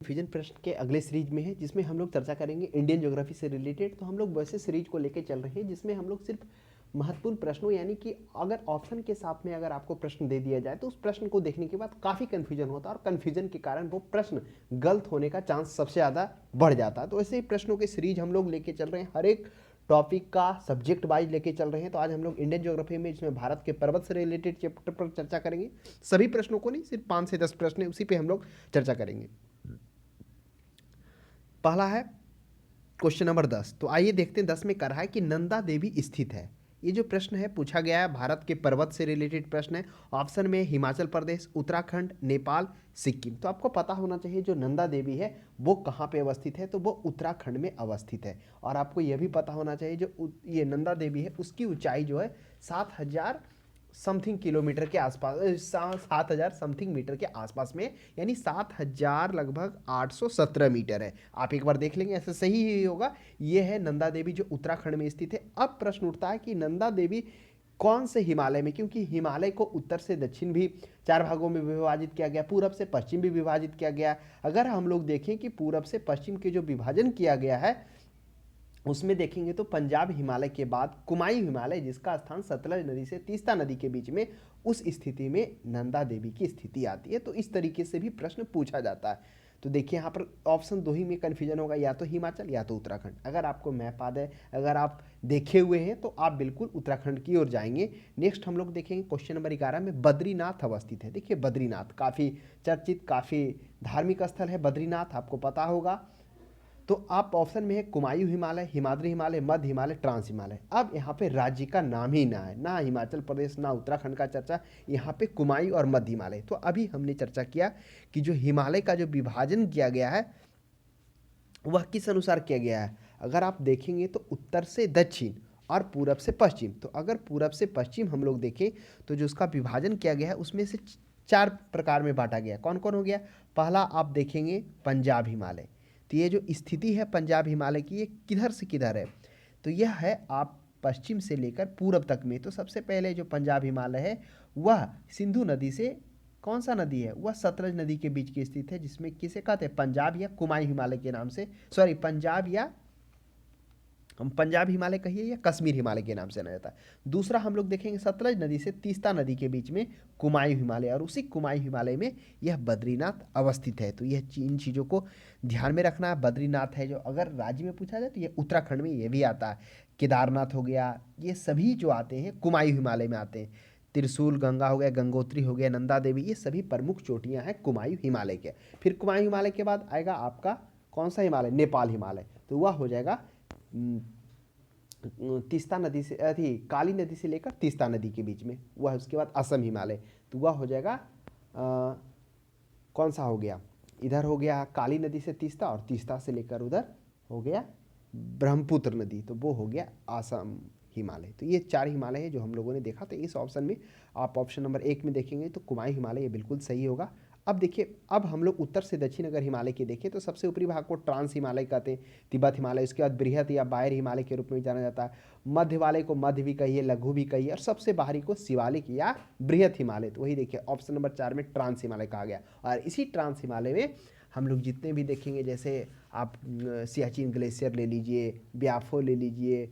Fusion प्रश्न के अगले सीरीज में है जिसमें हम लोग चर्चा करेंगे इंडियन ज्योग्राफी से रिलेटेड। तो हम लोग वैसे सीरीज को लेकर चल रहे हैं जिसमें हम लोग सिर्फ महत्वपूर्ण प्रश्नों यानी कि अगर ऑप्शन के साथ में अगर आपको प्रश्न दे दिया जाए तो उस प्रश्न को देखने के बाद काफ़ी कन्फ्यूजन होता है और कन्फ्यूजन के कारण वो प्रश्न गलत होने का चांस सबसे ज़्यादा बढ़ जाता है। तो ऐसे ही प्रश्नों की सीरीज हम लोग लेके चल रहे हैं, हर एक टॉपिक का सब्जेक्ट वाइज लेके चल रहे हैं। तो आज हम लोग इंडियन ज्योग्राफी में इसमें भारत के पर्वत से रिलेटेड चैप्टर पर चर्चा करेंगे। सभी प्रश्नों को नहीं, सिर्फ 5 से 10 प्रश्न है, उसी पे हम लोग चर्चा करेंगे। पहला है क्वेश्चन नंबर 10। तो आइए देखते हैं 10 में कर रहा है कि नंदा देवी स्थित है। ये जो प्रश्न है पूछा गया है भारत के पर्वत से रिलेटेड प्रश्न है। ऑप्शन में हिमाचल प्रदेश, उत्तराखंड, नेपाल, सिक्किम। तो आपको पता होना चाहिए जो नंदा देवी है वो कहाँ पे अवस्थित है, तो वो उत्तराखंड में अवस्थित है। और आपको यह भी पता होना चाहिए जो ये नंदा देवी है उसकी ऊंचाई जो है 7,000 समथिंग किलोमीटर के आसपास, 7,000 समथिंग मीटर के आसपास में, यानी 7,000 लगभग 817 मीटर है। आप एक बार देख लेंगे, ऐसे सही ही होगा। ये है नंदा देवी जो उत्तराखंड में स्थित है। अब प्रश्न उठता है कि नंदा देवी कौन से हिमालय में, क्योंकि हिमालय को उत्तर से दक्षिण भी 4 भागों में विभाजित किया गया, पूरब से पश्चिम भी विभाजित किया गया। अगर हम लोग देखें कि पूरब से पश्चिम के जो विभाजन किया गया है उसमें देखेंगे तो पंजाब हिमालय के बाद कुमायूं हिमालय, जिसका स्थान सतलज नदी से तीस्ता नदी के बीच में, उस स्थिति में नंदा देवी की स्थिति आती है। तो इस तरीके से भी प्रश्न पूछा जाता है। तो देखिए यहाँ पर ऑप्शन 2 ही में कन्फ्यूजन होगा, या तो हिमाचल या तो उत्तराखंड। अगर आपको मैप याद है, अगर आप देखे हुए हैं तो आप बिल्कुल उत्तराखंड की ओर जाएंगे। नेक्स्ट हम लोग देखेंगे क्वेश्चन नंबर 11 में बद्रीनाथ अवस्थित है। देखिए बद्रीनाथ काफ़ी चर्चित, काफ़ी धार्मिक स्थल है बद्रीनाथ, आपको पता होगा। तो आप ऑप्शन में है कुमायूं हिमालय, हिमाद्री हिमालय, मध्य हिमालय, ट्रांस हिमालय। अब यहाँ पे राज्य का नाम ही ना है, ना हिमाचल प्रदेश ना उत्तराखंड का चर्चा, यहाँ पे कुमायूं और मध्य हिमालय। तो अभी हमने चर्चा किया कि जो हिमालय का जो विभाजन किया गया है वह किस अनुसार किया गया है। अगर आप देखेंगे तो उत्तर से दक्षिण और पूरब से पश्चिम। तो अगर पूरब से पश्चिम हम लोग देखें तो जो उसका विभाजन किया गया है उसमें से 4 प्रकार में बांटा गया। कौन कौन हो गया? पहला आप देखेंगे पंजाब हिमालय। तो ये जो स्थिति है पंजाब हिमालय की, ये किधर से किधर है? तो यह है आप पश्चिम से लेकर पूरब तक में। तो सबसे पहले जो पंजाब हिमालय है वह सिंधु नदी से, कौन सा नदी है, वह सतलज नदी के बीच की स्थित है, जिसमें किसे कहते हैं, पंजाब या कुमायूं हिमालय के नाम से, सॉरी पंजाब या हम पंजाब हिमालय कहिए या कश्मीर हिमालय के नाम से जाना जाता है। दूसरा हम लोग देखेंगे सतलज नदी से तीस्ता नदी के बीच में कुमायूं हिमालय, और उसी कुमायूं हिमालय में यह बद्रीनाथ अवस्थित है। तो यह इन चीज़ों को ध्यान में रखना है। बद्रीनाथ है जो अगर राज्य में पूछा जाए तो ये उत्तराखंड में ये भी आता है। केदारनाथ हो गया, ये सभी जो आते हैं कुमायूं हिमालय में आते हैं। त्रिशूल गंगा हो गया, गंगोत्री हो गया, नंदा देवी, ये सभी प्रमुख चोटियां हैं कुमायूं हिमालय के। फिर कुमायूं हिमालय के बाद आएगा आपका कौन सा हिमालय? नेपाल हिमालय। तो वह हो जाएगा तीस्ता नदी से, अथी काली नदी से लेकर तीस्ता नदी के बीच में, वह उसके बाद असम हिमालय। तो वह हो जाएगा कौन सा हो गया, इधर हो गया काली नदी से तीस्ता, और तीस्ता से लेकर उधर हो गया ब्रह्मपुत्र नदी, तो वो हो गया असम हिमालय। तो ये 4 हिमालय है जो हम लोगों ने देखा। तो इस ऑप्शन में आप ऑप्शन नंबर 1 में देखेंगे तो कुमायूं हिमालय ये बिल्कुल सही होगा। अब देखिए, अब हम लोग उत्तर से दक्षिण अगर हिमालय के देखें तो सबसे ऊपरी भाग को ट्रांस हिमालय कहते हैं, तिब्बत हिमालय। उसके बाद बृहत या बायर हिमालय के रूप में जाना जाता है। मध्य वाले को मध्य भी कहिए, लघु भी कहिए, और सबसे बाहरी को शिवालिक या बृहत हिमालय। तो वही देखिए ऑप्शन नंबर 4 में ट्रांस हिमालय कहा गया। और इसी ट्रांस हिमालय में हम लोग जितने भी देखेंगे, जैसे आप सियाचिन ग्लेशियर ले लीजिए, ब्याफो ले लीजिए,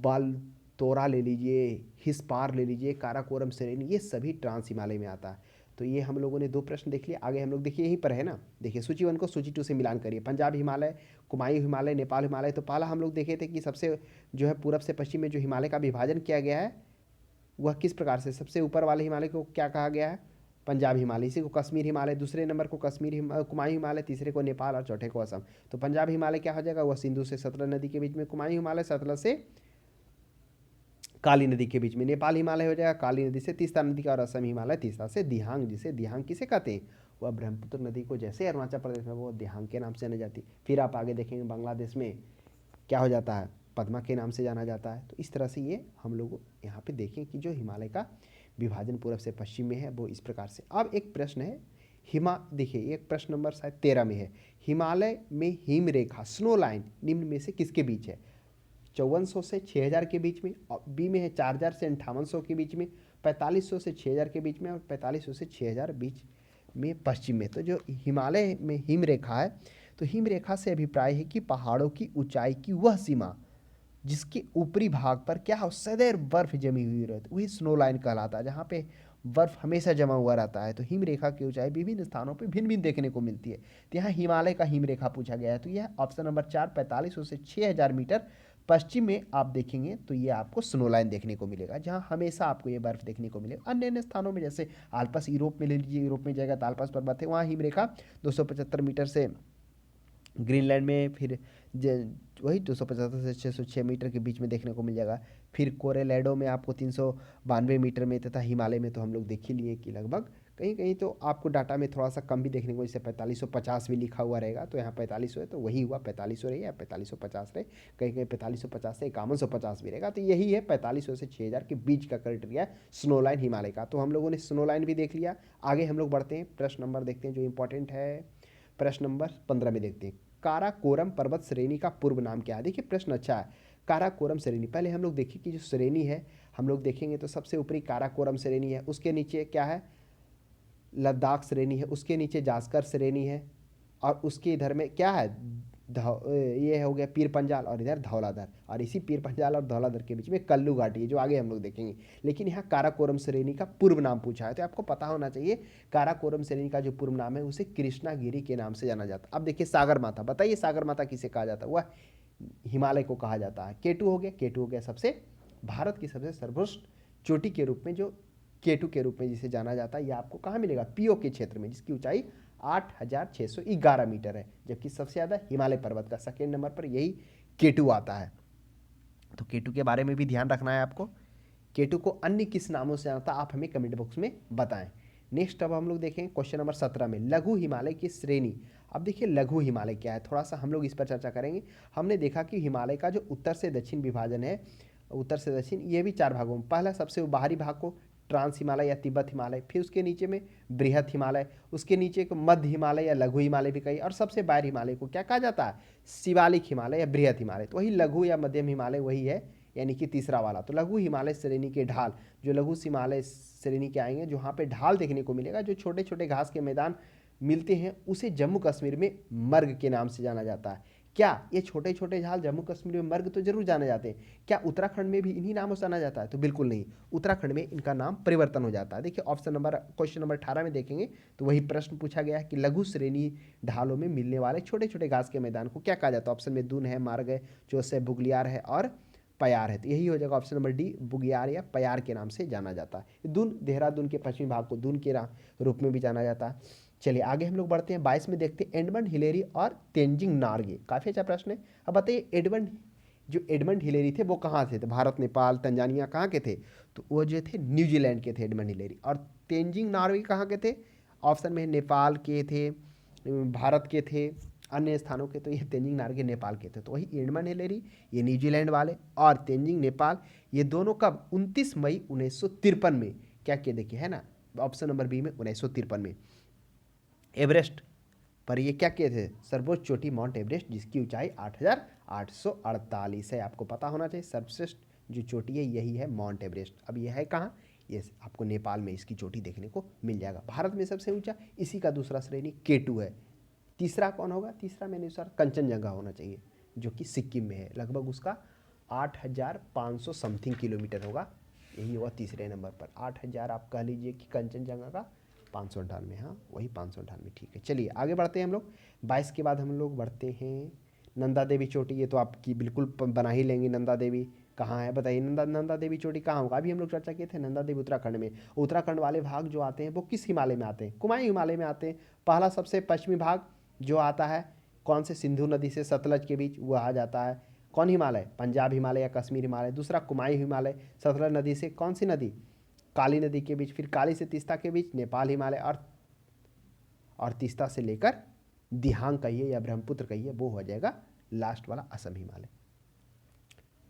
बालतोरा ले लीजिए, हिस्पार ले लीजिए, काराकोरम सेरेनी, ये सभी ट्रांस हिमालय में आता है। तो ये हम लोगों ने 2 प्रश्न देख लिए। आगे हम लोग देखिए यहीं पर है ना, देखिए सूची 1 को सूची 2 से मिलान करिए। पंजाब हिमालय, कुमायूं हिमालय, नेपाल हिमालय। तो पहला हम लोग देखे थे कि सबसे जो है पूरब से पश्चिम में जो हिमालय का विभाजन किया गया है वह किस प्रकार से, सबसे ऊपर वाले हिमालय को क्या कहा गया है? पंजाब हिमालय। इसी को कश्मीर हिमालय, दूसरे नंबर को कुमायूं हिमालय, तीसरे को नेपाल और चौथे को असम। तो पंजाब हिमालय क्या हो जाएगा? वह सिंधु से सतलज नदी के बीच में, कुमायूं हिमालय सतलज से काली नदी के बीच में, नेपाल हिमालय हो जाएगा काली नदी से तीस्ता नदी का, और असम हिमालय तीस्ता से दिहांग, जिसे दिहांग किसे कहते हैं? वह ब्रह्मपुत्र नदी को, जैसे अरुणाचल प्रदेश में वो दिहांग के नाम से जानी जाती। फिर आप आगे देखेंगे बांग्लादेश में क्या हो जाता है? पद्मा के नाम से जाना जाता है। तो इस तरह से ये हम लोग यहाँ पे देखें कि जो हिमालय का विभाजन पूरब से पश्चिम में है वो इस प्रकार से। अब एक प्रश्न है, देखिए एक प्रश्न नंबर शायद 13 में है, हिमालय में हिम रेखा स्नो लाइन निम्न में से किसके बीच है? 5400 से 6000 के बीच में, और बी में है 4000 से 5800 के बीच में, 4500 से 6000 के बीच में, और 4500 से 6000 बीच में पश्चिम में। तो जो हिमालय में हिम रेखा है, तो हिम रेखा से अभिप्राय है कि पहाड़ों की ऊंचाई की वह सीमा जिसके ऊपरी भाग पर क्या हो, सदैव बर्फ जमी हुई रहती, वही स्नो लाइन कहलाता है, जहाँ पे बर्फ हमेशा जमा हुआ रहता है। तो हिम रेखा की ऊंचाई विभिन्न स्थानों पर भिन्न भिन्न देखने को मिलती है। तो यहाँ हिमालय का हिम रेखा पूछा गया है, तो यह ऑप्शन नंबर 4 4500 से 6000 मीटर पश्चिम में आप देखेंगे तो ये आपको स्नो लाइन देखने को मिलेगा, जहाँ हमेशा आपको ये बर्फ देखने को मिलेगा। अन्य अन्य स्थानों में जैसे आल्पस, यूरोप में ले लीजिए, यूरोप में जाएगा तो आल्पस पर्वत है, वहाँ हिम रेखा 275 मीटर से ग्रीनलैंड में, फिर वही 275 से 606 मीटर के बीच में देखने को मिल जाएगा। फिर कोरेलेडो में आपको 392 मीटर में, तथा हिमालय में तो हम लोग देख ही लिए कि लगभग कहीं कहीं तो आपको डाटा में थोड़ा सा कम भी देखने को, जैसे 4550 भी लिखा हुआ रहेगा, तो यहाँ 4500 है तो वही हुआ 4500 रहे या 4550 रहे, कहीं कहीं 4550 से 5150 भी रहेगा। तो यही है 4500 से 6000 के बीच का क्राइटेरिया स्नो लाइन हिमालय का। तो हम लोगों ने स्नो लाइन भी देख लिया। आगे हम लोग बढ़ते हैं, प्रश्न नंबर देखते हैं जो इंपॉर्टेंट है। प्रश्न नंबर 15 में देखते हैं, काराकोरम पर्वत श्रेणी का पूर्व नाम क्या है। देखिए प्रश्न अच्छा है। काराकोरम श्रेणी, पहले हम लोग देखिए कि जो श्रेणी है हम लोग देखेंगे तो सबसे ऊपरी काराकोरम श्रेणी है, उसके नीचे क्या है, लद्दाख श्रेणी है, उसके नीचे जास्कर श्रेणी है, और उसके इधर में क्या है, ये हो गया पीर पंजाल, और इधर धौलाधर, और इसी पीर पंजाल और धौलाधर के बीच में कल्लू घाटी है, जो आगे हम लोग देखेंगे। लेकिन यहाँ काराकोरम श्रेणी का पूर्व नाम पूछा है, तो आपको पता होना चाहिए काराकोरम श्रेणी का जो पूर्व नाम है उसे कृष्णागिरी के नाम से जाना जाता है। अब देखिए सागर माथा, बताइए सागर माथा किसे कहा जाता है, वह हिमालय को कहा जाता है। केटू हो गया, केटू हो गया सबसे भारत की सबसे सर्वोच्च चोटी के रूप में, जो केटू के रूप में जिसे जाना जाता है, यह आपको कहाँ मिलेगा, पीओ के क्षेत्र में, जिसकी ऊंचाई 8611 मीटर है, जबकि सबसे ज़्यादा हिमालय पर्वत का सेकेंड नंबर पर यही केटू आता है। तो केटू के बारे में भी ध्यान रखना है आपको। केटू को अन्य किस नामों से आता है आप हमें कमेंट बॉक्स में बताएं। नेक्स्ट अब हम लोग देखें क्वेश्चन नंबर 17 में, लघु हिमालय की श्रेणी। अब देखिए लघु हिमालय क्या है, थोड़ा सा हम लोग इस पर चर्चा करेंगे। हमने देखा कि हिमालय का जो उत्तर से दक्षिण विभाजन है, उत्तर से दक्षिण, ये भी 4 भागों में, पहला सबसे बाहरी भाग को ट्रांस हिमालय या तिब्बत हिमालय, फिर उसके नीचे में बृहत हिमालय, उसके नीचे को मध्य हिमालय या लघु हिमालय भी कही, और सबसे बाहरी हिमालय को क्या कहा जाता है, शिवालिक हिमालय या बृहत हिमालय। तो वही लघु या मध्यम हिमालय वही है, यानी कि तीसरा वाला। तो लघु हिमालय श्रेणी के ढाल, जो लघु हिमालय श्रेणी के आएंगे, जहाँ पे ढाल देखने को मिलेगा, जो छोटे छोटे घास के मैदान मिलते हैं, उसे जम्मू कश्मीर में मर्ग के नाम से जाना जाता है। क्या ये छोटे छोटे ढाल जम्मू कश्मीर में मर्ग तो जरूर जाने जाते हैं, क्या उत्तराखंड में भी इन्हीं नामों से जाना जाता है, तो बिल्कुल नहीं, उत्तराखंड में इनका नाम परिवर्तन हो जाता है। देखिए ऑप्शन नंबर, क्वेश्चन नंबर 18 में देखेंगे तो वही प्रश्न पूछा गया है कि लघु श्रेणी ढालों में मिलने वाले छोटे छोटे घास के मैदान को क्या कहा जाता है। ऑप्शन में दून है, मार्ग है, चौस है, बुगलियार है और पयार है। तो यही हो जाएगा ऑप्शन नंबर डी, बुगियार या पयार के नाम से जाना जाता है। दून, देहरादून के पश्चिमी भाग को दून के रूप में भी जाना जाता है। चलिए आगे हम लोग बढ़ते हैं, 22 में देखते हैं, एडमंड हिलेरी और तेंजिंग नॉर्गे। काफ़ी अच्छा प्रश्न है। अब बताइए एडमंड हिलेरी थे वो कहाँ थे, तो भारत, नेपाल, तंजानिया कहाँ के थे, तो वो जो थे न्यूजीलैंड के थे एडमंड हिलेरी। और तेंजिंग नॉर्गे कहाँ के थे, ऑप्शन में नेपाल के थे, भारत के थे, अन्य स्थानों के, तो ये तेंजिंग नॉर्गे नेपाल के थे। तो वही एडमंड हिलेरी ये न्यूजीलैंड वाले, और तेंजिंग नेपाल, ये दोनों कब, 29 मई 1953 में क्या किए, देखिए है ना, ऑप्शन नंबर बी में 1953 में एवरेस्ट पर ये क्या किए थे, सर्वोच्च चोटी माउंट एवरेस्ट, जिसकी ऊंचाई 8848 है। आपको पता होना चाहिए सर्वश्रेष्ठ जो चोटी है यही है माउंट एवरेस्ट। अब यह है कहाँ, ये आपको नेपाल में इसकी चोटी देखने को मिल जाएगा। भारत में सबसे ऊंचा इसी का दूसरा श्रेणी केटू है। तीसरा कौन होगा, तीसरा मेरे अनुसार कंचनजंगा होना चाहिए, जो कि सिक्किम में है, लगभग उसका 8500 समथिंग किलोमीटर होगा, यही होगा तीसरे नंबर पर। 8000 आप कह लीजिए कि कंचनजंगा का, 598, हाँ वही 598, ठीक है। चलिए आगे बढ़ते हैं हम लोग, 22 के बाद हम लोग बढ़ते हैं नंदा देवी चोटी। ये तो आपकी बिल्कुल बना ही लेंगे, नंदा देवी कहाँ है बताइए, नंदा देवी चोटी कहाँ होगा, अभी हम लोग चर्चा किए थे नंदा देवी उत्तराखंड में। उत्तराखंड वाले भाग जो आते हैं वो किस हिमालय में आते हैं, कुमायूं हिमालय में आते हैं। पहला सबसे पश्चिमी भाग जो आता है कौन से, सिंधु नदी से सतलज के बीच, वो आ जाता है कौन हिमालय, पंजाब हिमालय या कश्मीर हिमालय। दूसरा कुमायूं हिमालय, सतलज नदी से कौन सी नदी, काली नदी के बीच, फिर काली से तीस्ता के बीच नेपाल हिमालय, और तीस्ता से लेकर दिहांग कहिए या ब्रह्मपुत्र कहिए, वो हो जाएगा लास्ट वाला असम हिमालय।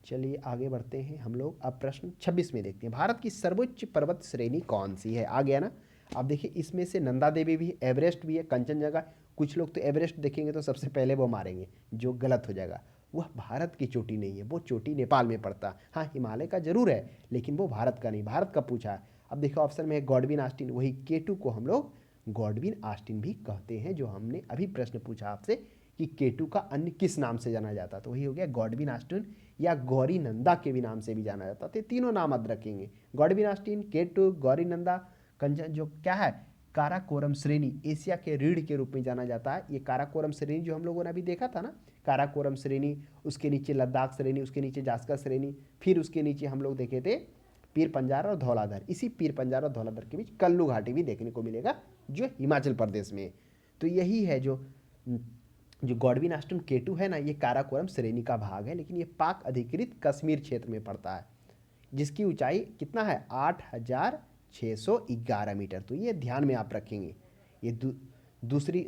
चलिए आगे बढ़ते हैं हम लोग, अब प्रश्न 26 में देखते हैं, भारत की सर्वोच्च पर्वत श्रेणी कौन सी है। आ गया ना। अब देखिए इसमें से नंदा देवी भी है, एवरेस्ट भी है, कंचनजंगा। कुछ लोग तो एवरेस्ट देखेंगे तो सबसे पहले वो मारेंगे, जो गलत हो जाएगा। वह भारत की चोटी नहीं है, वो चोटी नेपाल में पड़ता है। हाँ हिमालय का जरूर है, लेकिन वो भारत का नहीं, भारत का पूछा है। अब देखो ऑप्शन में है गॉडविन ऑस्टिन, वही केटू को हम लोग गॉडविन ऑस्टिन भी कहते हैं, जो हमने अभी प्रश्न पूछा आपसे कि केटू का अन्य किस नाम से जाना जाता, तो वही हो गया गॉडविन ऑस्टिन या गौरीनंदा के भी नाम से भी जाना जाता। तो तीनों नाम याद रखेंगे, गॉडविन ऑस्टिन, केटू, गौरीनंदा। कंजन जो क्या है, काराकोरम श्रेणी एशिया के रीढ़ के रूप में जाना जाता है। ये काराकोरम श्रेणी जो हम लोगों ने अभी देखा था ना, काराकोरम श्रेणी, उसके नीचे लद्दाख श्रेणी, उसके नीचे जास्कर श्रेणी, फिर उसके नीचे हम लोग देखे थे पीर पंजारा और धौलाधर। इसी पीर पंजारा और धौलाधर के बीच कल्लू घाटी भी देखने को मिलेगा जो हिमाचल प्रदेश में। तो यही है जो गॉडविन ऑस्टिन केटू है ना, ये काराकोरम श्रेणी का भाग है, लेकिन ये पाक अधिकृत कश्मीर क्षेत्र में पड़ता है, जिसकी ऊंचाई कितना है 8,611 मीटर। तो ये ध्यान में आप रखेंगे। ये दूसरी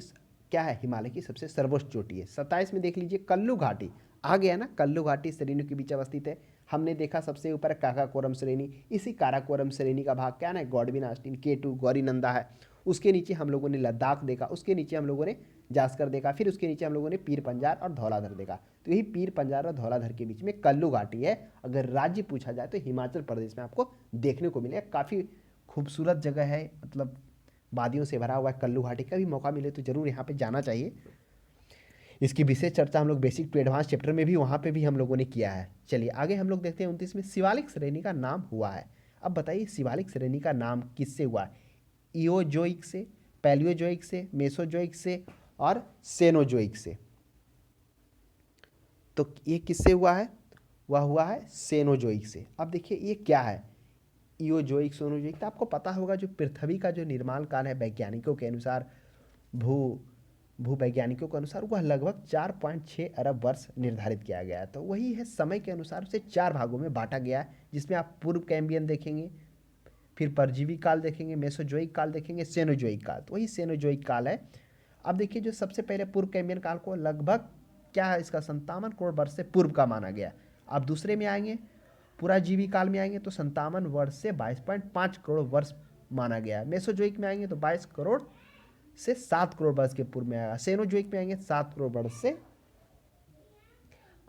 क्या है, हिमालय की सबसे सर्वोच्च चोटी है। 27 में देख लीजिए कल्लू घाटी आ गया ना, कल्लू घाटी श्रेणियों के बीच अवस्थित है। हमने देखा सबसे ऊपर काराकोरम श्रेणी, इसी काराकोरम श्रेणी का भाग क्या ना, गॉडविन ऑस्टिन केटू गौरीनंदा है। उसके नीचे हम लोगों ने लद्दाख देखा, उसके नीचे हम लोगों ने जास्कर देखा, फिर उसके नीचे हम लोगों ने पीर पंजार और धौलाधर देखा। तो यही पीर पंजार और धौलाधर के बीच में कल्लू घाटी है। अगर राज्य पूछा जाए तो हिमाचल प्रदेश में आपको देखने को मिलेगा। काफ़ी खूबसूरत जगह है, मतलब वादियों से भरा हुआ है कल्लू घाटी। का भी मौका मिले तो जरूर यहाँ पे जाना चाहिए। इसकी विशेष चर्चा हम लोग बेसिक टू एडवांस चैप्टर में भी वहाँ पे भी हम लोगों ने किया है। चलिए आगे हम लोग देखते हैं 29 में शिवालिक श्रेणी का नाम हुआ है। अब बताइए शिवालिक श्रेणी का नाम किससे हुआ है, इओजोइक से, पैलियोजोइक से, मेसोजोइक से और सेनोजोइक से। तो ये किससे हुआ है, वह हुआ है सेनोजोइक से। अब देखिए ये क्या है, इओजोइक सोनोजोइक। तो आपको पता होगा जो पृथ्वी का जो निर्माण काल है वैज्ञानिकों के अनुसार, भूवैज्ञानिकों के अनुसार वह लगभग 4.6 अरब वर्ष निर्धारित किया गया है। तो वही है, समय के अनुसार उसे 4 भागों में बांटा गया है, जिसमें आप पूर्व कैम्बियन देखेंगे, फिर परजीवी काल देखेंगे, मेसोजोइक काल देखेंगे, सेनोजोइक काल। तो वही सेनोजोइक काल है। अब देखिए जो सबसे पहले पूर्व कैम्बियन काल को लगभग क्या है, इसका 57 करोड़ वर्ष से पूर्व का माना गया। अब दूसरे में आएंगे, पुराजीवी काल में आएंगे तो 57 वर्ष से 22.5 करोड़ वर्ष माना गया। मेसोजोइक में आएंगे तो 22 करोड़ से 7 करोड़ वर्ष के पूर्व में आएगा। सेनोजोइक में आएंगे 7 करोड़ वर्ष से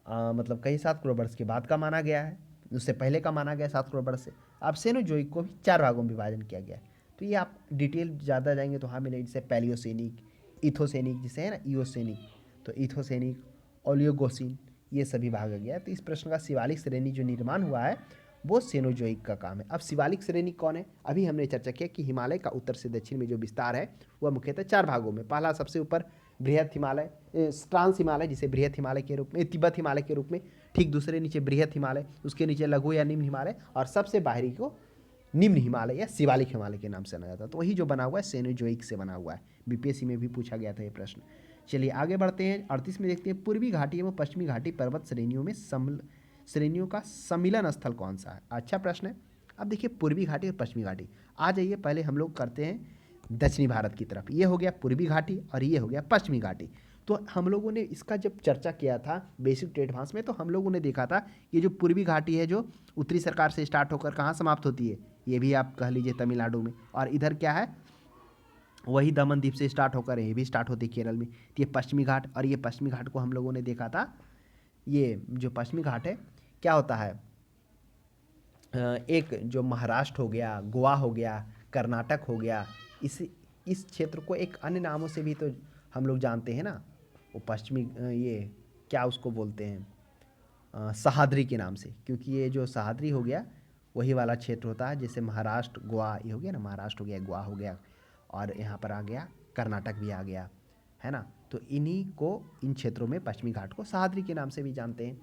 मतलब कहीं 7 करोड़ वर्ष के बाद का माना गया है, उससे पहले का माना गया 7 करोड़ वर्ष से। अब सेनोजोइक को भी 4 भागों में विभाजन किया गया है। तो ये आप डिटेल ज़्यादा जाएंगे तो हाँ मिलेगी, जैसे पैलियोसेनिक, इथोसेनिक जिसे है ना, इओसेनिक, तो इथोसेनिक, ओलियोगोसिन, ये सभी भाग गया है। तो इस प्रश्न का शिवालिक श्रेणी जो निर्माण हुआ है वो सेनोजोइक का काम है। अब शिवालिक श्रेणी कौन है, अभी हमने चर्चा किया कि हिमालय का उत्तर से दक्षिण में जो विस्तार है वह मुख्यतः 4 भागों में। पहला सबसे ऊपर बृहत हिमालय, ट्रांस हिमालय जिसे बृहत हिमालय के रूप में, तिब्बत हिमालय के रूप में, ठीक दूसरे नीचे बृहत हिमालय, उसके नीचे लघु या निम्न हिमालय, और सबसे बाहरी को निम्न हिमालय या शिवालिक हिमालय के नाम से जाना जाता है। तो वही जो बना हुआ है सेनोजोइक से बना हुआ है। बीपीएससी में भी पूछा गया था ये प्रश्न। चलिए आगे बढ़ते हैं, 38 में देखते हैं पूर्वी घाटी एवं पश्चिमी घाटी पर्वत श्रेणियों में श्रेणियों का सम्मिलन स्थल कौन सा है। अच्छा प्रश्न है। अब देखिए पूर्वी घाटी और पश्चिमी घाटी, आ जाइए पहले हम लोग करते हैं दक्षिणी भारत की तरफ। ये हो गया पूर्वी घाटी और ये हो गया पश्चिमी घाटी। तो हम लोगों ने इसका जब चर्चा किया था बेसिक टू एडवांस में, तो हम लोगों ने देखा था ये जो पूर्वी घाटी है जो उत्तरी सरकार से स्टार्ट होकर कहाँ समाप्त होती है, ये भी आप कह लीजिए तमिलनाडु में, और इधर क्या है वही दमन द्वीप से स्टार्ट होकर ये भी स्टार्ट होती है केरल में। तो ये पश्चिमी घाट, और ये पश्चिमी घाट को हम लोगों ने देखा था, ये जो पश्चिमी घाट है क्या होता है, एक जो महाराष्ट्र हो गया, गोवा हो गया, कर्नाटक हो गया, इस क्षेत्र को एक अन्य नामों से भी तो हम लोग जानते हैं ना, वो पश्चिमी ये क्या उसको बोलते हैं सह्याद्री के नाम से, क्योंकि ये जो सह्याद्री हो गया वही वाला क्षेत्र होता है। जैसे महाराष्ट्र गोवा ये हो गया ना, महाराष्ट्र हो गया, गोवा हो गया, और यहाँ पर आ गया कर्नाटक भी आ गया, है ना। तो इन्हीं को, इन क्षेत्रों में पश्चिमी घाट को सह्याद्री के नाम से भी जानते हैं।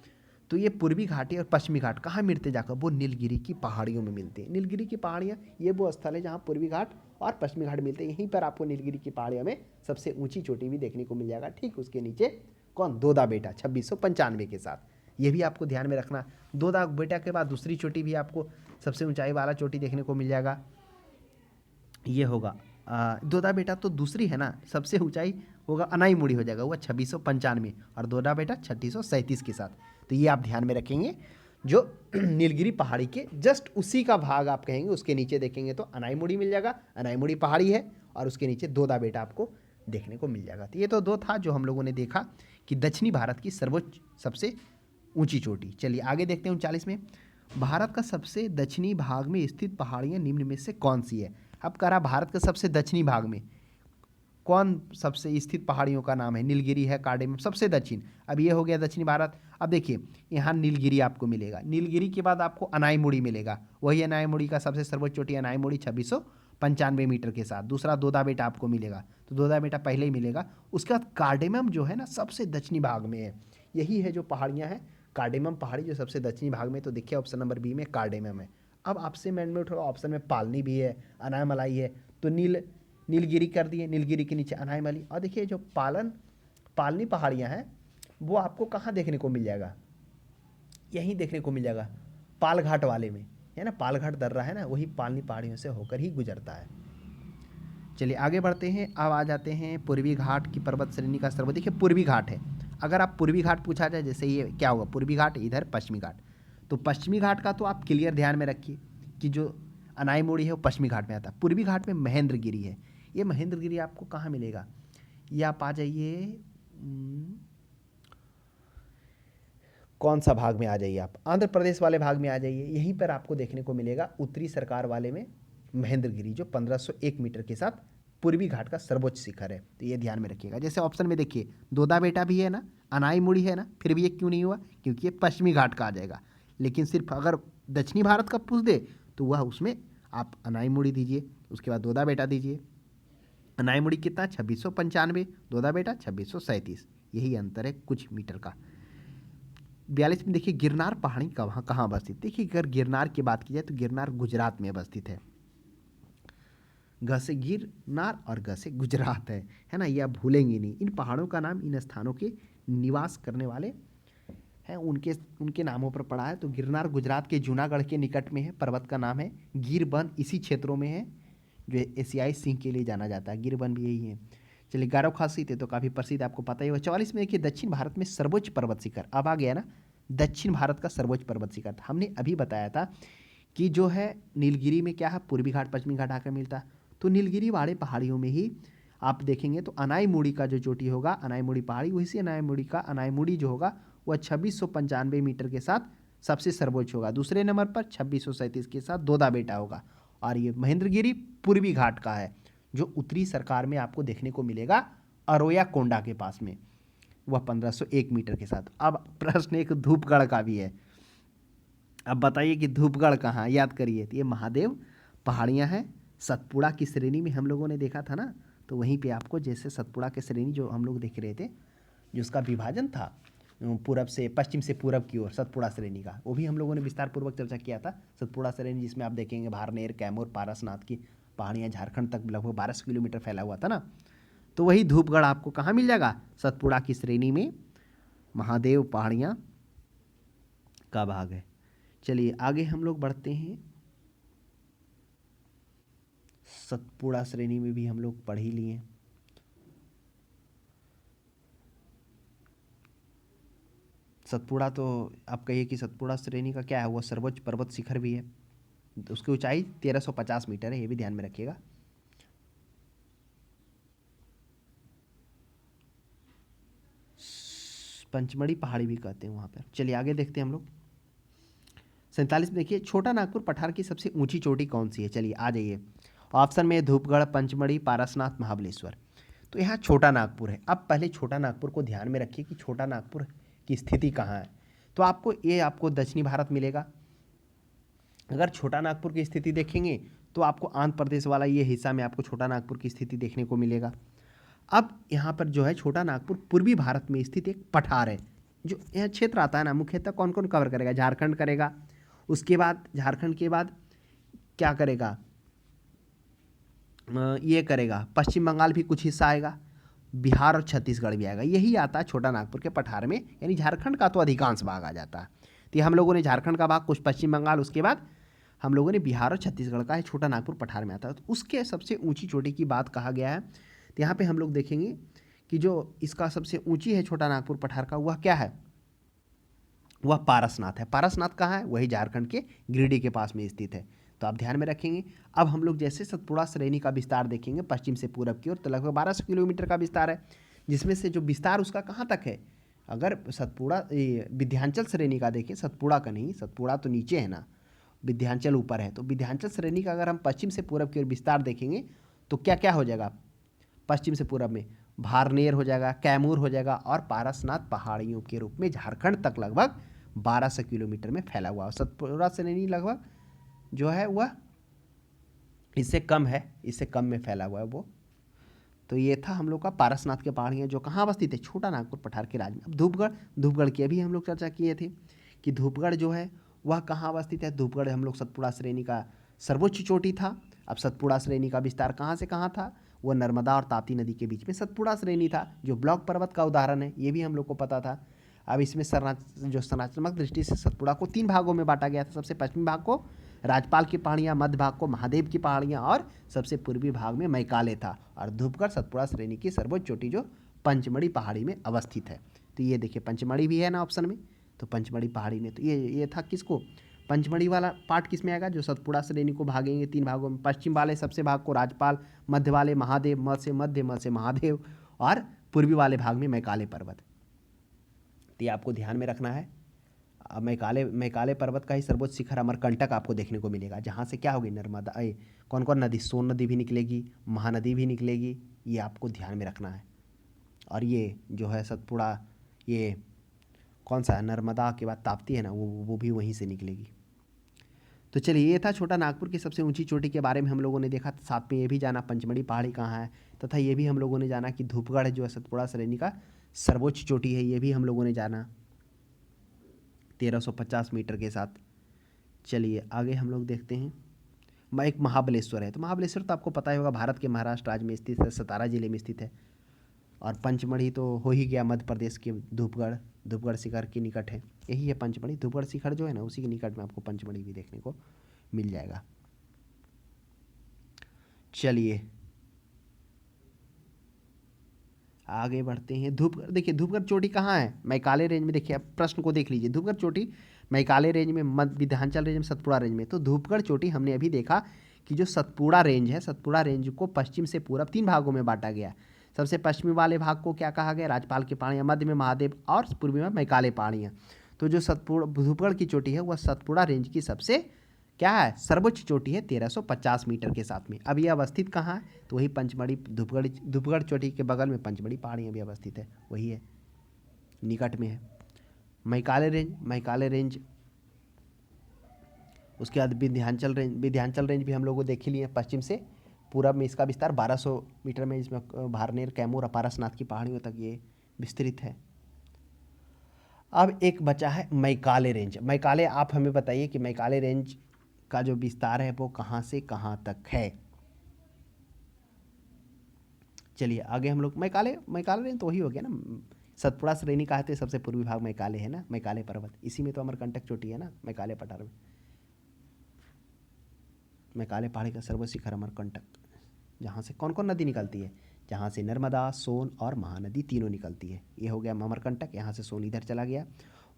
तो ये पूर्वी घाटी और पश्चिमी घाट कहाँ मिलते जाकर, वो नीलगिरी की पहाड़ियों में मिलते हैं। नीलगिरी की पहाड़ियाँ ये वो स्थल है जहाँ पूर्वी घाट और पश्चिमी घाट मिलते हैं। यहीं पर आपको नीलगिरी की पहाड़ियों में सबसे ऊंची चोटी भी देखने को मिल जाएगा। ठीक उसके नीचे कौन, दोदा बेटा 2695 के साथ, ये भी आपको ध्यान में रखना। दोदा बेटा के बाद दूसरी चोटी भी आपको सबसे ऊंचाई वाला चोटी देखने को मिल जाएगा, ये होगा दोदा बेटा तो दूसरी है ना, सबसे ऊंचाई होगा अनाईमुड़ी हो जाएगा, वह 2695, और दोदा बेटा 3637 के साथ। तो ये आप ध्यान में रखेंगे। जो नीलगिरी पहाड़ी के जस्ट उसी का भाग आप कहेंगे, उसके नीचे देखेंगे तो अनाईमुड़ी मिल जाएगा, अनाईमुड़ी पहाड़ी है, और उसके नीचे दोदा बेटा आपको देखने को मिल जाएगा। तो ये तो दो था जो हम लोगों ने देखा कि दक्षिणी भारत की सर्वोच्च सबसे ऊंची चोटी। चलिए आगे देखते हैं 39 में, भारत का सबसे दक्षिणी भाग में स्थित पहाड़ियाँ निम्न में से कौन सी है। अब कह रहा भारत के सबसे दक्षिणी भाग में कौन सबसे स्थित पहाड़ियों का नाम है? नीलगिरी है, कार्डेमम, सबसे दक्षिण। अब ये हो गया दक्षिणी भारत। अब देखिए यहाँ नीलगिरी आपको मिलेगा, नीलगिरी के बाद आपको अनाईमुड़ी मिलेगा, वही अनाईमुड़ी का सबसे सर्वोच्च चोटी अनाईमुड़ी 2695 मीटर के साथ। दूसरा दोदा बेटा आपको मिलेगा, तो दोदा बेटा पहले ही मिलेगा। उसके बाद कार्डेमम जो है ना सबसे दक्षिणी भाग में है, यही है जो पहाड़ियाँ हैं कार्डेमम पहाड़ी जो सबसे दक्षिणी भाग में। तो देखिए ऑप्शन नंबर बी में कार्डेमम है। अब आपसे मैंड में उठा ऑप्शन में पालनी भी है, अनायमलाई है, तो नीलगिरी कर दिए, नीलगिरी के नीचे अनायमली। और देखिए जो पालनी पहाड़ियाँ हैं वो आपको कहाँ देखने को मिल जाएगा? यहीं देखने को मिल जाएगा पालघाट वाले में, है ना, पालघाट दर्रा है ना, वही पालनी पहाड़ियों से होकर ही गुजरता है। चलिए आगे बढ़ते हैं। अब आ जाते हैं पूर्वी घाट की पर्वत श्रेणी का सर्वोच्च। देखिए पूर्वी घाट है, अगर आप पूर्वी घाट पूछा जाए, जैसे ये क्या होगा पूर्वी घाट, इधर पश्चिमी घाट, तो पश्चिमी घाट का तो आप क्लियर ध्यान में रखिए कि जो अनाईमुड़ी है वो पश्चिमी घाट में आता है। पूर्वी घाट में महेंद्रगिरी है, ये महेंद्रगिरी आपको कहाँ मिलेगा? ये आप आ जाइए, कौन सा भाग में आ जाइए आप? आंध्र प्रदेश वाले भाग में आ जाइए, यहीं पर आपको देखने को मिलेगा उत्तरी सरकार वाले में महेंद्रगिरी, जो 1501 मीटर के साथ पूर्वी घाट का सर्वोच्च शिखर है। तो ये ध्यान में रखिएगा। जैसे ऑप्शन में देखिए दोदा बेटा भी है ना, अनाईमुड़ी है ना, फिर भी ये क्यों नहीं हुआ? क्योंकि ये पश्चिमी घाट का आ जाएगा। लेकिन सिर्फ अगर दक्षिणी भारत का पूछ दे तो वह उसमें आप अनाईमुड़ी दीजिए, उसके बाद दोदा बेटा दीजिए। अनाईमुड़ी कितना? 2695, दोदा बेटा 2637, यही अंतर है कुछ मीटर का। 42 में देखिए गिरनार पहाड़ी कहाँ कहाँ अवस्थित? देखिए अगर गिरनार की बात की जाए तो गिरनार गुजरात में अवस्थित है। ग से गिरनार और ग से गुजरात है ना, ये आप भूलेंगे नहीं। इन पहाड़ों का नाम इन स्थानों के निवास करने वाले हैं उनके नामों पर पड़ा है। तो गिरनार गुजरात के जूनागढ़ के निकट में है, पर्वत का नाम है गिरबन, इसी क्षेत्रों में है, जो एशियाई सिंह के लिए जाना जाता है। गिरबन भी यही है। चलिए गारो खासियत है तो काफ़ी प्रसिद्ध, आपको पता ही होगा। 44 में देखिए दक्षिण भारत में सर्वोच्च पर्वत शिखर, अब आ गया ना दक्षिण भारत का सर्वोच्च पर्वत शिखर। हमने अभी बताया था कि जो है नीलगिरी में क्या है, पूर्वी घाट पश्चिमी घाट आकर मिलता है। तो नीलगिरी वाले पहाड़ियों में ही आप देखेंगे तो अनाईमुड़ी का जो चोटी होगा, अनाईमुड़ी पहाड़ी, वही से अनाईमुड़ी जो होगा वह 2695 मीटर के साथ सबसे सर्वोच्च होगा। दूसरे नंबर पर 2637 के साथ दोदा बेटा होगा। और ये महेंद्रगिरी पूर्वी घाट का है, जो उत्तरी सरकार में आपको देखने को मिलेगा अरोया कोंडा के पास में, वह 1501 मीटर के साथ। अब प्रश्न एक धूपगढ़ का भी है। अब बताइए कि धूपगढ़ कहाँ? याद करिए, तो ये महादेव पहाड़ियाँ हैं, सतपुड़ा की श्रेणी में हम लोगों ने देखा था ना, तो वहीं पे आपको जैसे सतपुड़ा की श्रेणी जो हम लोग देख रहे थे, जो उसका विभाजन था पूरब से पश्चिम से पूरब की ओर, सतपुड़ा श्रेणी का, वो भी हम लोगों ने विस्तार पूर्वक चर्चा किया था। सतपुड़ा श्रेणी जिसमें आप देखेंगे भारनेर, कैमूर, पारसनाथ की पहाड़ियाँ झारखंड तक लगभग 1200 किलोमीटर फैला हुआ था ना, तो वही धूपगढ़ आपको कहाँ मिल जाएगा? सतपुड़ा की श्रेणी में महादेव पहाड़ियाँ का भाग है। चलिए आगे हम लोग बढ़ते हैं। सतपुड़ा श्रेणी में भी हम लोग पढ़ ही लिए। सतपुड़ा तो आप कहिए कि सतपुड़ा श्रेणी का क्या है? वो सर्वोच्च पर्वत शिखर भी है, तो उसकी ऊंचाई 1350 मीटर है, ये भी ध्यान में रखिएगा। पंचमढ़ी पहाड़ी भी कहते हैं वहाँ पर। चलिए आगे देखते हैं हम लोग। 47 में देखिए छोटा नागपुर पठार की सबसे ऊंची चोटी कौन सी है? चलिए आ जाइए, ऑप्शन में धूपगढ़, पंचमढ़ी, पारसनाथ, महाबलेश्वर। तो यहाँ छोटा नागपुर है। अब पहले छोटा नागपुर को ध्यान में रखिए कि छोटा नागपुर की स्थिति कहाँ है। तो आपको दक्षिणी भारत मिलेगा। अगर छोटा नागपुर की स्थिति देखेंगे तो आपको आंध्र प्रदेश वाला ये हिस्सा में आपको छोटा नागपुर की स्थिति देखने को मिलेगा। अब यहाँ पर जो है छोटा नागपुर पूर्वी भारत में स्थित एक पठार है। जो यह क्षेत्र आता है ना, मुख्यतः कौन कौन कवर करेगा? झारखंड करेगा, उसके बाद झारखंड के बाद क्या करेगा? ये करेगा, पश्चिम बंगाल भी कुछ हिस्सा आएगा, बिहार और छत्तीसगढ़ भी आएगा। यही आता है छोटा नागपुर के पठार में, यानी झारखंड का तो अधिकांश भाग आ जाता है। तो ये हम लोगों ने झारखंड का भाग, कुछ पश्चिम बंगाल, उसके बाद हम लोगों ने बिहार और छत्तीसगढ़ का है, छोटा नागपुर पठार में आता है। तो उसके सबसे ऊंची चोटी की बात कहा गया है। तो यहाँ पे हम लोग देखेंगे कि जो इसका सबसे ऊंची है छोटा नागपुर पठार का, वह क्या है? वह पारसनाथ है। पारसनाथ कहाँ है? वही झारखंड के गिरिडीह के पास में स्थित है। तो आप ध्यान में रखेंगे। अब हम लोग जैसे सतपुड़ा श्रेणी का विस्तार देखेंगे पश्चिम से पूरब की ओर, तो लगभग 1200 किलोमीटर का विस्तार है, जिसमें से जो विस्तार उसका कहाँ तक है? अगर सतपुड़ा विंध्याचल श्रेणी का देखें, सतपुड़ा का नहीं, सतपुड़ा तो नीचे है ना, विंध्याचल ऊपर है, तो विंध्याचल श्रेणी का अगर हम पश्चिम से पूरब की ओर विस्तार देखेंगे तो क्या क्या हो जाएगा? पश्चिम से पूरब में भारनेर हो जाएगा, कैमूर हो जाएगा और पारसनाथ पहाड़ियों के रूप में झारखंड तक लगभग 1200 किलोमीटर में फैला हुआ। सतपुड़ा श्रेणी लगभग जो है वह इससे कम है, इससे कम में फैला हुआ है वो। तो ये था हम लोग का पारसनाथ के पहाड़ियाँ जो कहाँ अवस्थित है, छोटा नागपुर पठार के राज्य में। अब धूपगढ़ की अभी हम लोग चर्चा किए थे कि धूपगढ़ जो है वह कहाँ अवस्थित है। धूपगढ़ हम लोग सतपुड़ा श्रेणी का सर्वोच्च चोटी था। अब सतपुड़ा श्रेणी का विस्तार कहाँ से कहाँ था, वो नर्मदा और ताप्ती नदी के बीच में सतपुड़ा श्रेणी था, जो ब्लॉक पर्वत का उदाहरण है, ये भी हम लोग को पता था। अब इसमें संरचनात्मक दृष्टि से सतपुड़ा को 3 भागों में बांटा गया था। सबसे पश्चिमी भाग को राजपाल की पहाड़ियाँ, मध्य भाग को महादेव की पहाड़ियाँ और सबसे पूर्वी भाग में मैकाले था। और धूपगढ़ सतपुड़ा श्रेणी की सर्वोच्च चोटी जो पंचमढ़ी पहाड़ी में अवस्थित है। तो ये देखिए पंचमढ़ी भी है ना ऑप्शन में, तो पंचमढ़ी पहाड़ी में। तो ये था किसको, पंचमढ़ी वाला पार्ट किस में आएगा, जो सतपुड़ा श्रेणी को भागेंगे 3 भागों में। पश्चिम वाले सबसे भाग को राजपाल, मध्य वाले महादेव, म से मध्य, म से महादेव और पूर्वी वाले भाग में मैकाले पर्वत। तो ये आपको ध्यान में रखना है। मैकाले पर्वत का ही सर्वोच्च शिखर अमरकंटक आपको देखने को मिलेगा, जहाँ से क्या होगी नर्मदा, कौन कौन नदी, सोन नदी भी निकलेगी, महानदी भी निकलेगी, ये आपको ध्यान में रखना है। और ये जो है सतपुड़ा, ये कौन सा है, नर्मदा के बाद ताप्ती है ना, वो भी वहीं से निकलेगी। तो चलिए ये था छोटा नागपुर की सबसे ऊंची चोटी के बारे में हम लोगों ने देखा। साथ में ये भी जाना पंचमढ़ी पहाड़ी कहाँ है, तथा ये भी हम लोगों ने जाना कि धूपगढ़ जो है सतपुड़ा श्रेणी का सर्वोच्च चोटी है, ये भी हम लोगों ने जाना 1350 मीटर के साथ। चलिए आगे हम लोग देखते हैं। एक महाबलेश्वर है, तो महाबलेश्वर तो आपको पता ही होगा, भारत के महाराष्ट्र राज्य में स्थित है, सतारा जिले में स्थित है। और पंचमढ़ी तो हो ही गया, मध्य प्रदेश के धूपगढ़ शिखर के निकट है, यही है पंचमढ़ी। धूपगढ़ शिखर जो है ना, उसी के निकट में आपको पंचमढ़ी भी देखने को मिल जाएगा। चलिए आगे बढ़ते हैं। धूपगढ़, देखिए धूपगढ़ चोटी कहाँ है, मैकाले रेंज में। देखिए अब प्रश्न को देख लीजिए, धूपगढ़ चोटी मैकाले रेंज में, मध्य विंध्याचल रेंज में, सतपुड़ा रेंज में। तो धूपगढ़ चोटी हमने अभी देखा कि जो सतपुड़ा रेंज है, सतपुड़ा रेंज को पश्चिम से पूरब 3 भागों में बांटा गया। सबसे पश्चिमी वाले भाग को क्या कहा गया, राजपाल की पहाड़ियाँ, मध्य में महादेव और पूर्वी में मैकाले पहाड़ियाँ। तो जो धूपगढ़ की चोटी है वह सतपुड़ा रेंज की सबसे क्या है, सर्वोच्च चोटी है 1350 मीटर के साथ में। अब ये अवस्थित कहाँ है, तो वही पंचमढ़ी, धूपगढ़ चोटी के बगल में पंचमढ़ी पहाड़ियाँ भी अवस्थित है, वही है, निकट में है। मैकाले रेंज उसके बाद विंध्याचल रेंज भी हम लोगों को देख ही लिए। पश्चिम से पूरब में इसका विस्तार 1200 मीटर में, इसमें भारनेर, कैमूर और पारसनाथ की पहाड़ियों तक ये विस्तृत है। अब एक बचा है मैकाले रेंज। मैकाले, आप हमें बताइए कि मैकाले रेंज का जो विस्तार है वो कहाँ से कहाँ तक है। चलिए आगे हम लोग मैकाले रेंज तो वही हो गया ना, सतपुड़ा श्रेणी का है तो सबसे पूर्वी भाग मैकाले है ना, मैकाले पर्वत, इसी में तो अमरकंटक चोटी है ना, मैकाले पठार में। मैकाले पहाड़ी का सर्वोच्च शिखर अमरकंटक, जहाँ से कौन कौन नदी निकलती है, जहाँ से नर्मदा, सोन और महानदी तीनों निकलती है। ये हो गया अमरकंटक, यहाँ से सोन इधर चला गया,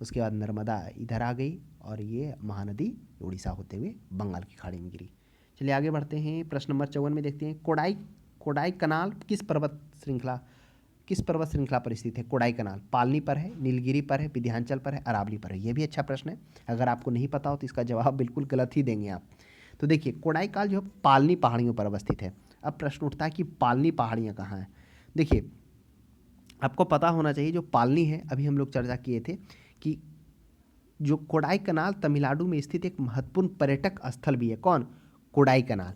उसके बाद नर्मदा इधर आ गई और ये महानदी उड़ीसा होते हुए बंगाल की खाड़ी में गिरी। चलिए आगे बढ़ते हैं। प्रश्न नंबर 54 में देखते हैं, कोडाई कनाल किस पर्वत श्रृंखला पर स्थित है। कोडाई कनाल पालनी पर है, नीलगिरी पर है, विंध्याचल पर है, अरावली पर है। ये भी अच्छा प्रश्न है, अगर आपको नहीं पता हो तो इसका जवाब बिल्कुल गलत ही देंगे आप। तो देखिए कोडाई काल जो पालनी पहाड़ियों पर अवस्थित है। अब प्रश्न उठता है कि पालनी पहाड़ियाँ कहाँ हैं। देखिए आपको पता होना चाहिए, जो पालनी है अभी हम लोग चर्चा किए थे कि जो कोडाई कनाल तमिलनाडु में स्थित एक महत्वपूर्ण पर्यटक स्थल भी है। कौन, कोडाई कनाल,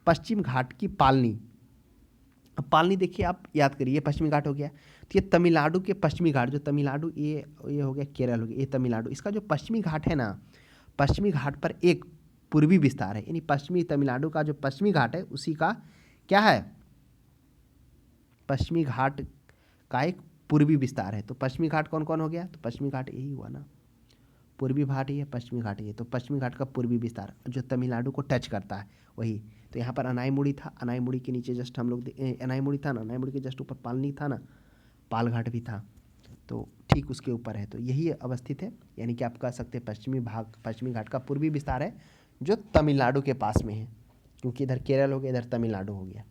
पश्चिम घाट की पालनी। अब पालनी देखिए आप याद करिए, पश्चिमी घाट हो गया, तो ये तमिलनाडु के पश्चिमी घाट, जो तमिलनाडु ये हो गया, केरल हो गया, ये तमिलनाडु, इसका जो पश्चिमी घाट है ना, पश्चिमी घाट पर एक पूर्वी विस्तार है, यानी पश्चिमी तमिलनाडु का जो पश्चिमी घाट है उसी का क्या है, पश्चिमी घाट का एक पूर्वी विस्तार है। तो पश्चिमी घाट कौन कौन हो गया, तो पश्चिमी घाट यही हुआ ना, पूर्वी घाट ही है, पश्चिमी घाट ही है। तो पश्चिमी घाट का पूर्वी विस्तार जो तमिलनाडु को टच करता है वही। तो यहाँ पर अनाईमुड़ी था, अनाईमुड़ी के नीचे जस्ट हम लोग अनाईमुड़ी था ना, अनाईमुड़ी के जस्ट ऊपर पालनी था ना, पालघाट भी था, तो ठीक उसके ऊपर है। तो यही अवस्थित है, यानी कि आप कह सकते हैं पश्चिमी घाट का पूर्वी विस्तार है जो तमिलनाडु के पास में है, क्योंकि इधर केरल हो गया, इधर तमिलनाडु हो गया।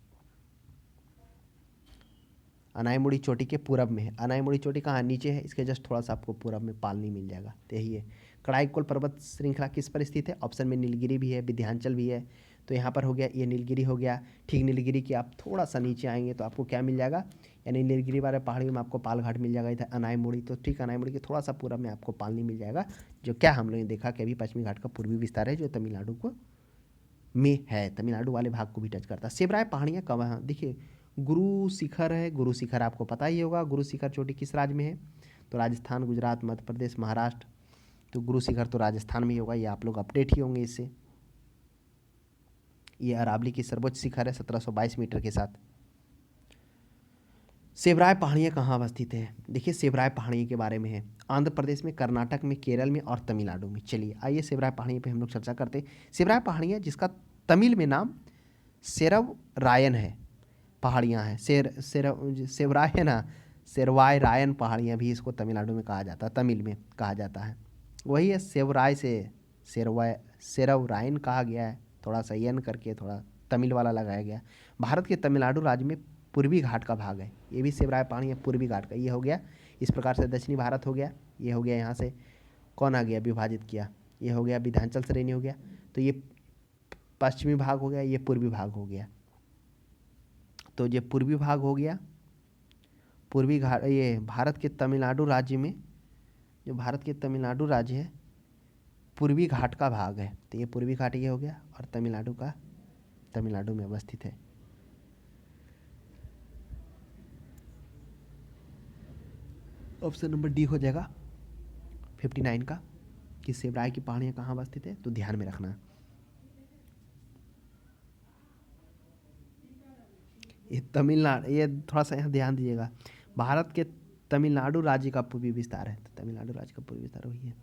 अनाईमुड़ी चोटी के पूरब में है। अनाईमुड़ी चोटी कहाँ नीचे है, इसके जस्ट थोड़ा सा आपको पूरब में पालनी मिल जाएगा, तो यही है। कड़ाईकोल पर्वत श्रृंखला किस पर स्थित है, ऑप्शन में नीलगिरी भी है, विंध्याचल भी है, तो यहाँ पर हो गया, ये नीलगिरी हो गया। ठीक नीलगिरी के आप थोड़ा सा नीचे आएंगे तो आपको क्या मिल जाएगा, यानी नीलगिरी वाले पहाड़ियों में आपको पालघाट मिल जाएगा, इधर अनाईमुड़ी। तो ठीक अनाईमुड़ी के थोड़ा सा पूरब में आपको पालनी मिल जाएगा, जो क्या हम लोगों ने देखा कि अभी पश्चिमी घाट का पूर्वी विस्तार है जो तमिलनाडु को में है, तमिलनाडु वाले भाग को भी टच करता है। सेबराय पहाड़ियाँ कब है, देखिए गुरु शिखर है, गुरु शिखर आपको पता ही होगा, गुरु शिखर चोटी किस राज्य में है, तो राजस्थान, गुजरात, मध्य प्रदेश, महाराष्ट्र। तो गुरु शिखर तो राजस्थान में ही होगा, ये आप लोग अपडेट ही होंगे इससे। ये अरावली की सर्वोच्च शिखर है 1722 मीटर के साथ। सेबराय पहाड़ियाँ कहाँ अवस्थित है, देखिए सेबराय पहाड़ियों के बारे में है, आंध्र प्रदेश में, कर्नाटक में, केरल में और तमिलनाडु में। चलिए आइए सेबराय पहाड़ियों पे हम लोग चर्चा करते हैं। सेबराय पहाड़ियाँ जिसका तमिल में नाम सेरव रायन है, पहाड़ियाँ हैं, सेवराय है ना, सेरवाय रायन पहाड़ियाँ भी इसको तमिलनाडु में कहा जाता है, तमिल में कहा जाता है। वही है, सेवराय से सेरवाय सेरव रायन कहा गया है, थोड़ा सा यन करके थोड़ा तमिल वाला लगाया गया। भारत के तमिलनाडु राज्य में पूर्वी घाट का भाग है, ये भी सेवराय पहाड़ी है पूर्वी घाट का। ये हो गया इस प्रकार से दक्षिणी भारत हो गया, ये हो गया यहाँ से कौन आ गया विभाजित किया, ये हो गया विंध्याचल श्रेणी हो गया, तो ये पश्चिमी भाग हो गया, ये पूर्वी भाग हो गया। तो ये पूर्वी भाग हो गया, पूर्वी घाट, ये भारत के तमिलनाडु राज्य में, जो भारत के तमिलनाडु राज्य है पूर्वी घाट का भाग है, तो ये पूर्वी घाट ये हो गया, और तमिलनाडु का तमिलनाडु में अवस्थित है। ऑप्शन नंबर डी हो जाएगा 59 का, कि सेबराय की पहाड़ियाँ कहाँ अवस्थित है, तो ध्यान में रखना। ये तमिलनाडु, ये थोड़ा सा यहाँ ध्यान दीजिएगा, भारत के तमिलनाडु राज्य का पूर्वी विस्तार है, तो तमिलनाडु राज्य का पूर्वी विस्तार वही है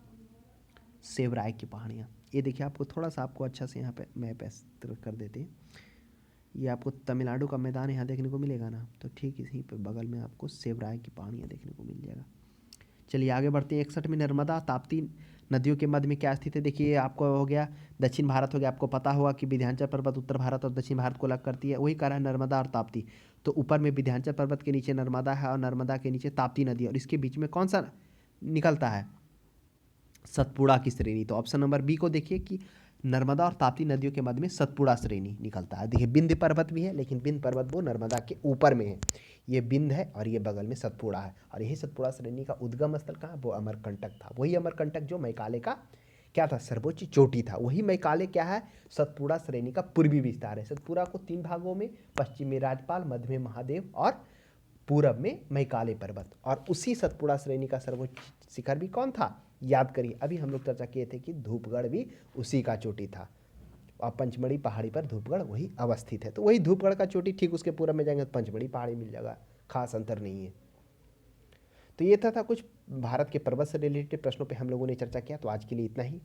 सेबराय की पहाड़ियाँ। ये देखिए आपको थोड़ा सा आपको अच्छा से यहाँ पे मैप कर देते हैं, ये आपको तमिलनाडु का मैदान यहाँ देखने को मिलेगा ना, तो ठीक इसी पे बगल में आपको सेबराय की पहाड़ियाँ देखने को मिल जाएगा। चलिए आगे बढ़ते हैं। 61 में नर्मदा ताप्ती नदियों के मध्य में क्या स्थित है, देखिए आपको हो गया दक्षिण भारत हो गया, आपको पता होगा कि विंध्याचल पर्वत उत्तर भारत और दक्षिण भारत को अलग करती है, वही कह रहा है नर्मदा और ताप्ती। तो ऊपर में विंध्याचल पर्वत के नीचे नर्मदा है, और नर्मदा के नीचे ताप्ती नदी है, और इसके बीच में कौन सा निकलता है, सतपुड़ा की श्रेणी। तो ऑप्शन नंबर बी को देखिए कि नर्मदा और ताप्ती नदियों के मध्य में सतपुड़ा श्रेणी निकलता है। देखिए विंध्य पर्वत भी है, लेकिन विंध्य पर्वत वो नर्मदा के ऊपर में है, ये विंध्य है और ये बगल में सतपुड़ा है, और यही सतपुड़ा श्रेणी का उद्गम स्थल कहाँ, वो अमरकंटक था। वही अमरकंटक जो मैकाले का क्या था, सर्वोच्च चोटी था। वही मैकाले क्या है, सतपुड़ा श्रेणी का पूर्वी विस्तार है। सतपुड़ा को 3 भागों में, पश्चिम में राजपाल, मध्य में महादेव और पूरब में मैकाले पर्वत। और उसी सतपुड़ा श्रेणी का सर्वोच्च शिखर भी कौन था, याद करिए अभी हम लोग चर्चा किए थे कि धूपगढ़ भी उसी का चोटी था, और पंचमढ़ी पहाड़ी पर धूपगढ़ वही अवस्थित है। तो वही धूपगढ़ का चोटी, ठीक उसके पूरब में जाएंगे तो पंचमढ़ी पहाड़ी मिल जाएगा, खास अंतर नहीं है। तो ये था कुछ भारत के पर्वत से रिलेटेड प्रश्नों पे हम लोगों ने चर्चा किया। तो आज के लिए इतना ही।